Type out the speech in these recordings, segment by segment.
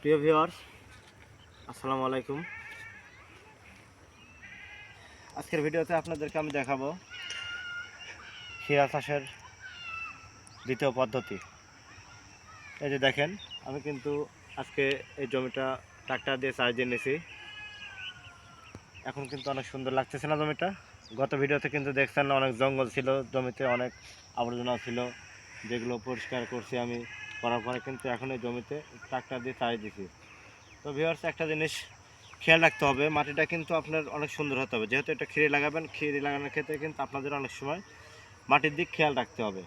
প্রিয় ভিউয়ার্স, আসসালামু আলাইকুম। আজকের ভিডিওতে আপনাদেরকে আমি দেখাবো ক্ষীরা চাষের দ্বিতীয় পদ্ধতি। এই যে দেখেন, আমি কিন্তু আজকে এই জমিটা ট্রাক্টর দিয়ে চাষ দিয়ে নিয়েছি। এখন কিন্তু অনেক সুন্দর লাগতেছে না জমিটা? গত ভিডিওতে কিন্তু দেখছেন অনেক জঙ্গল ছিল, জমিতে অনেক আবর্জনা ছিল, যেগুলো পরিষ্কার করছি আমি। করার পরে কিন্তু এখন এই জমিতে ট্রাক্টর দিয়ে চাষ দিছি। তো ভিউয়ার্স, একটা জিনিস খেয়াল রাখতে হবে, মাটিটা কিন্তু আপনার অনেক সুন্দর হতে হবে। যেহেতু এটা খিরি লাগাবেন, খিরি লাগানোর ক্ষেত্রে কিন্তু আপনাদের অনেক সময় মাটির দিক খেয়াল রাখতে হবে।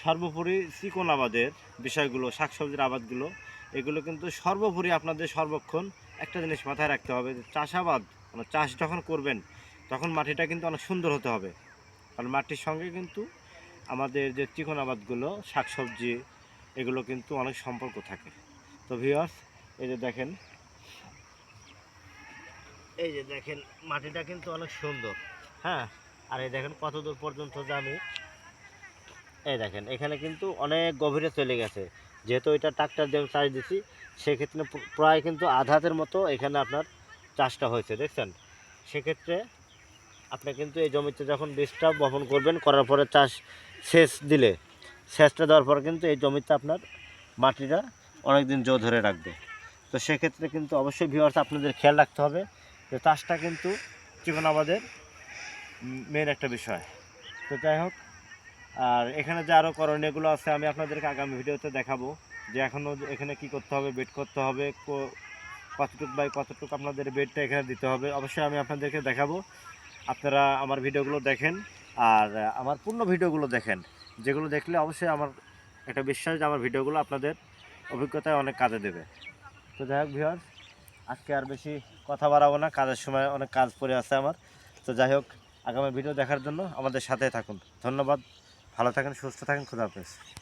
সর্বোপরি চিকন আবাদের বিষয়গুলো, শাকসবজির আবাদগুলো, এগুলো কিন্তু সর্বোপরি আপনাদের সর্বক্ষণ একটা জিনিস মাথায় রাখতে হবে, যে চাষাবাদ মানে চাষ যখন করবেন তখন মাটিটা কিন্তু অনেক সুন্দর হতে হবে। কারণ মাটির সঙ্গে কিন্তু আমাদের যে চিকন আবাদগুলো, শাকসবজি, এগুলো কিন্তু অনেক সম্পর্ক থাকে। তো ভিউয়ার্স, এই যে দেখেন, মাটিটা কিন্তু অনেক সুন্দর। হ্যাঁ, আর এই দেখেন কত দূর পর্যন্ত যে আমি, এই দেখেন এখানে কিন্তু অনেক গভীরে চলে গেছে। যেহেতু এটা ট্রাক্টর দিয়ে চাষ দিছি, সেক্ষেত্রে প্রায় কিন্তু আধাতের মতো এখানে আপনার চাষটা হয়েছে, দেখছেন। সেক্ষেত্রে আপনি কিন্তু এই জমিতে যখন বীজটা বপন করবেন, করার পরে চাষ সেচ দিলে, সেচটা দেওয়ার পরে কিন্তু এই জমিতে আপনার মাটিটা অনেক দিন জো ধরে রাখবে। তো সেক্ষেত্রে কিন্তু অবশ্যই ভিউয়ার্স আপনাদের খেয়াল রাখতে হবে যে চাষটা কিন্তু চিকনাবাদের মেন একটা বিষয়। তো যাই হোক, আর এখানে যে আরও করণীয়গুলো আছে আমি আপনাদেরকে আগামী ভিডিওতে দেখাবো, যে এখনও এখানে কি করতে হবে, বেড করতে হবে, কতটুক বাই কতটুক আপনাদের বেডটা এখানে দিতে হবে, অবশ্যই আমি আপনাদেরকে দেখাবো। আপনারা আমার ভিডিওগুলো দেখেন, আর আমার পূর্ণ ভিডিওগুলো দেখেন, যেগুলো দেখলে অবশ্যই আমার একটা বিশ্বাস যে আমার ভিডিওগুলো আপনাদের অভিজ্ঞতায় অনেক কাজে দেবে। তো যাই হোক ভিউয়ার্স, আজকে আর বেশি কথা বাড়াবো না, কাজের সময় অনেক কাজ পড়ে আছে আমার। তো যাই হোক, আগামী ভিডিও দেখার জন্য আমাদের সাথে থাকুন। ধন্যবাদ, ভালো থাকেন, সুস্থ থাকেন, খুদা হাফেজ।